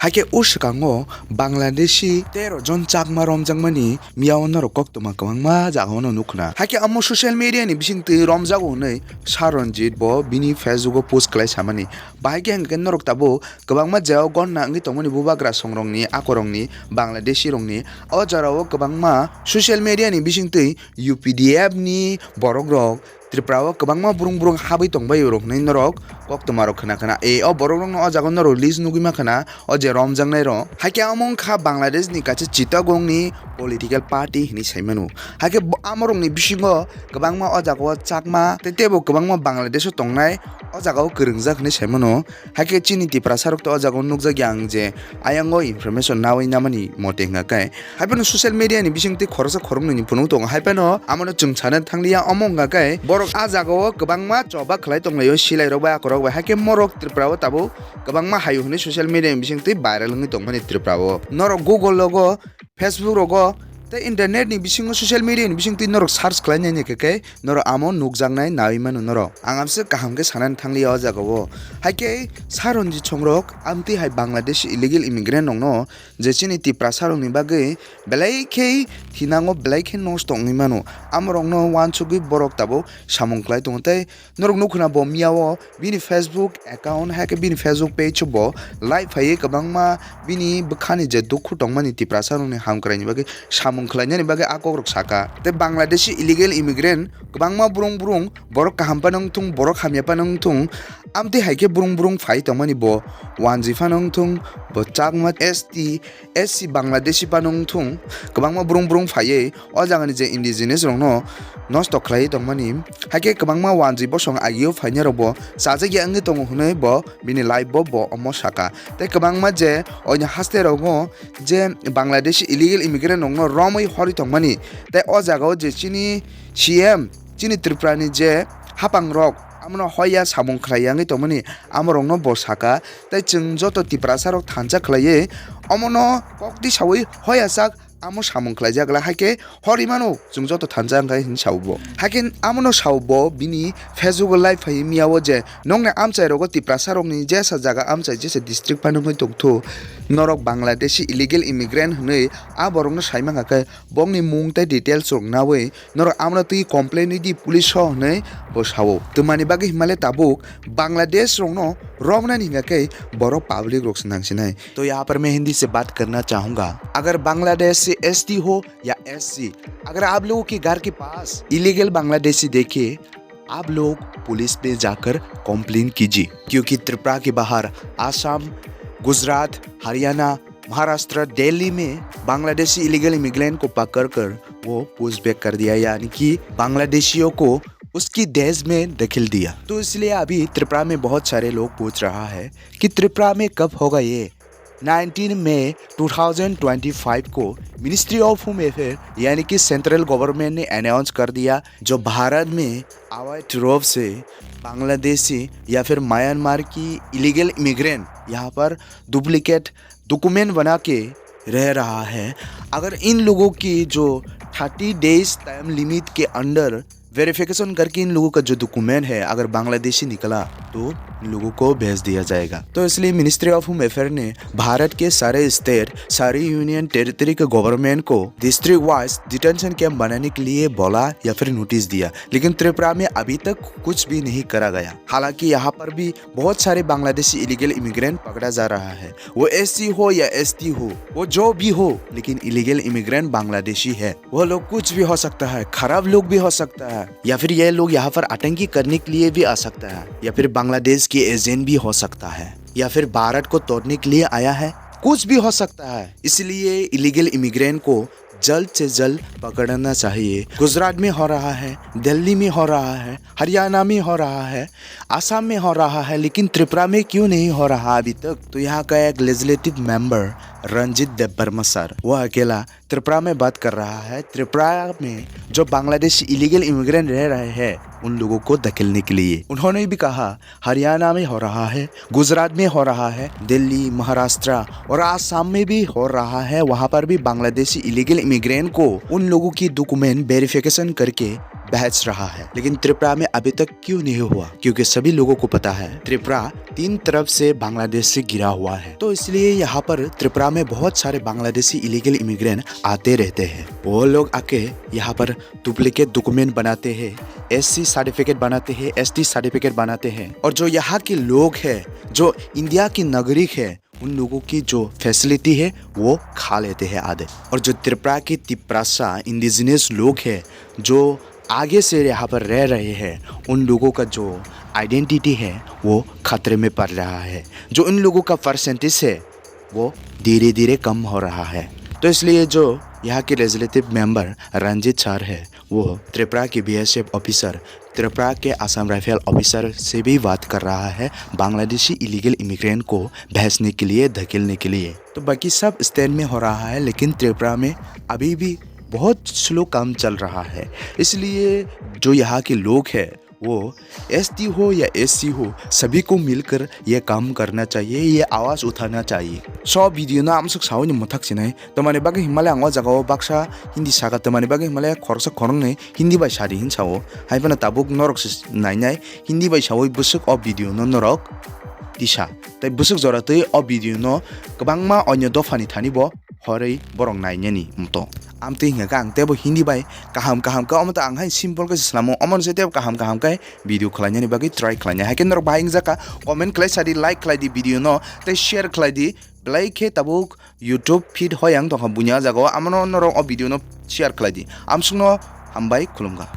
Hake ushikango Bangladeshi tero jon Chakma romjangmani miyaw norok koktoma kwangma jagono nukna. Hake amo social media ni bisingti romjago nei saronjit bo bini Facebook o post klai samani. Bahage hangke norok tabo kwbangma jao gonna ngi tongmani bubagra songrongni akorongni Bangladeshi rongni o jarao kwbangma social media ni bisingti UPDF ni borokrok Tripura o kwbangma burung habai tongbai rok nei norok koktoma rok khana o borok rok no o jagon norok list nugima khana o je romjangnai ro hake among kha Bangladesh ni kache Chittagong ni political party ni saimanu hake amorong ni bisingo kwbangma o jago Chakma tebo kwbangma Bangladesh o tongnai o jago kwrwngjak ni saimanu hake chini Tiprasa rok to o jago nugjak yang je ayango information nawai namani mote ngakai haipeno social media ni bisingti khorsa khoromni ni phunu tong haipeno amono chungchana thanglia among ngakai borok a jago kwbangma choba khlai tonglayo silai rok ba akorok ba hake morok Tripura o tabo kwbangma hayu hini social media ni bisingti viral ngi tongmani Tripura o norok Google logo Facebook rogo te internet ni bisingo social media ni bisingti norok search khlainai ni keke norok amo nukjaknai naimanu norok angamse kaham ke sanan thangli o jagao haike saronji chongrok amti hai Bangladesh illegal immigrant nongno je chini Tiprasa rok ni bagui belai khe thinango belai khe nos tongi manu amrok no wanchugi borok tabo samung khlai tongtai norok nukhna bo miyawo bini Facebook account haike bini Facebook page bo live hai kabangma bini bukhani je dukhu tongmani Tiprasa rok ni hamkrai ni bagui samung khlainani bagui akok rok saka te Bangladeshi illegal immigrant kwbangma burung borok kaham panang tung borok hamya panang tung amti haike burung phai tongmani bo wanji phanang tung bo Chakma SC Bangladeshi panang tung kwbangma burung phai o jagani je indigenous rok no nosto khlai tongmani haike kwbangma wanji bosong agio phaina rok bo sajagi angi tongo hunai bo bini live bo omo saka te kwbangma je onya haste rok je Bangladeshi illegal immigrant no romoi hori tongmani te o jagao je chini CM chini Tripura ni je hapang rok amno horya samung khlaiyangi tongmani amorong no bo saka te chung joto Tiprasa rok thancha khlaiye amono kokti sawi horya sak amo samung khlaijagla hake horimano chung joto thancha ngai hin saubo hake amono saubo bini Facebook live hai miyawo je nongne amchai rogo Tiprasa rok ni jesa jaga amchai jesa district panungoi tongtho norok Bangladeshi illegal immigrant hnei a borok no saimanga kai bongni mung tai details rok nawi norok amno tui complain di police ho hnei bo sawo tumani bagi himale tabuk Bangladesh rok no romna ni ngakai borok public rok snangsinai तो यहाँ पर मैं हिंदी से बात करना चाहूंगा अगर बांग्लादेश से एसटी हो या एससी अगर आप लोगों के घर के पास इलीगल बांग्लादेशी देखे आप लोग पुलिस पे जाकर कंप्लेन कीजिए क्योंकि त्रिपुरा के बाहर आसाम गुजरात हरियाणा महाराष्ट्र दिल्ली में बांग्लादेशी इलीगल इमिग्रेंट को पकड़कर वो पुशबैक कर दिया यानी कि बांग्लादेशियों को उसकी देश में दखल दिया तो इसलिए अभी त्रिपुरा में बहुत सारे लोग पूछ रहा है कि त्रिपुरा में कब होगा ये 19 मई 2025 को मिनिस्ट्री ऑफ होम अफेयर यानी कि सेंट्रल गवर्नमेंट ने अनाउंस कर दिया जो भारत में अवैध रूप से बांग्लादेशी या फिर म्यांमार की इलीगल इमिग्रेंट यहाँ पर डुप्लीकेट डॉक्यूमेंट बना के रह रहा है अगर इन लोगों की जो 30 डेज टाइम लिमिट के अंडर वेरिफिकेशन करके इन लोगों का जो डॉक्यूमेंट है अगर बांग्लादेशी निकला तो इन लोगों को भेज दिया जाएगा तो इसलिए मिनिस्ट्री ऑफ होम अफेयर ने भारत के सारे स्टेट सारी यूनियन टेरिटरी के गवर्नमेंट को डिस्ट्रिक्ट वाइज डिटेंशन कैंप बनाने के लिए बोला या फिर नोटिस दिया लेकिन त्रिपुरा में अभी तक कुछ भी नहीं करा गया हालांकि यहाँ पर भी बहुत सारे बांग्लादेशी इलीगल इमिग्रेंट पकड़ा जा रहा है वो एससी हो या एसटी हो वो जो भी हो लेकिन इलीगल इमिग्रेंट बांग्लादेशी है वो लोग कुछ भी हो सकता है खराब लोग भी हो सकता है या फिर ये लोग यहाँ पर आतंकी करने के लिए भी आ सकता है या फिर बांग्लादेश के एजेंट भी हो सकता है या फिर भारत को तोड़ने के लिए आया है कुछ भी हो सकता है इसलिए इलीगल इमिग्रेंट को जल्द से जल्द पकड़ना चाहिए गुजरात में हो रहा है दिल्ली में हो रहा है हरियाणा में हो रहा है आसाम में हो रहा है लेकिन त्रिपुरा में क्यों नहीं हो रहा अभी तक तो यहाँ का एक legislative member Ranjit Debbarma sir वो अकेला त्रिपुरा में बात कर रहा है त्रिपुरा में जो बांग्लादेशी इलीगल इमिग्रेंट रह रहे हैं उन लोगों को धकेलने के लिए उन्होंने भी कहा हरियाणा में हो रहा है गुजरात में हो रहा है दिल्ली महाराष्ट्र और आसाम में भी हो रहा है वहाँ पर भी बांग्लादेशी इलीगल इमिग्रेंट को उन लोगों की डॉक्यूमेंट वेरिफिकेशन करके बहस रहा है। लेकिन त्रिपुरा में अभी तक क्यों नहीं हुआ? क्योंकि सभी लोगों को पता है त्रिपुरा 3 तरफ से बांग्लादेश से घिरा हुआ है, तो इसलिए यहाँ पर त्रिपुरा में बहुत सारे बांग्लादेशी इलीगल इमिग्रेंट आते रहते हैं। वो लोग आके यहाँ पर डुप्लीकेट डॉक्यूमेंट बनाते हैं, SC सर्टिफिकेट बनाते हैं, ST सर्टिफिकेट बनाते हैं, और जो यहाँ के लोग हैं, जो इंडिया के नागरिक है, उन लोगों की जो फैसिलिटी है वो खा लेते हैं आधे। और जो त्रिपुरा के तिप्रासा इंडिजिनियस लोग हैं जो आगे से यहाँ पर रह रहे हैं, उन लोगों का जो आइडेंटिटी है वो खतरे में पड़ रहा है। जो उन लोगों का परसेंटेज है वो धीरे धीरे कम हो रहा है। तो इसलिए जो यहाँ के लेजिस्लेटिव मेंबर रंजीत सर है, वो त्रिपुरा के BSF ऑफिसर, त्रिपुरा के असम राइफल ऑफिसर से भी बात कर रहा है बांग्लादेशी इलीगल इमिग्रेंट को भेजने के लिए, धकेलने के लिए। तो बाकी सब स्टेट में हो रहा है, लेकिन त्रिपुरा में अभी भी बहुत स्लो काम चल रहा है। इसलिए जो यहाँ के लोग हैं वो ST हो या SC हो, सभी को मिलकर ये काम करना चाहिए, ये आवाज़ उठाना चाहिए। सो वीडियो ना आमसक सावनी मथक सिनाई तमाने बागे हिमालय आंगवा जगाओ बाक्सा हिंदी सागा तमाने बागे हिमालय खरसा खरंगने हिंदी बाय सारी हिन सावो हाइपना ताबुक नरक नाइनाय हिंदी बाय सावो बुसक अ वीडियो न नरक दिशा तै बुसक जरातै अ वीडियो न गोबांमा अन्य दफानि थानिबो हरै बरं नाइनानि मतो आमते हिंगा आंतेबो हिंदी बाय kaham का अमत आंहाय सिम्पल के इस्लामो अमन सेते kaham का वीडियो खलायनि बागै ट्राई खलायनि हाके नर बाहिं जाका कमेंट खलाय सादि लाइक खलायदि वीडियो न ते शेयर खलायदि ब्लाइके ताबुक यूट्यूब फीड होयांग दंहा बुnya जागो आमनो नर अ वीडियो न शेयर खलायदि आमसुनो हामबाय खुलुमगा।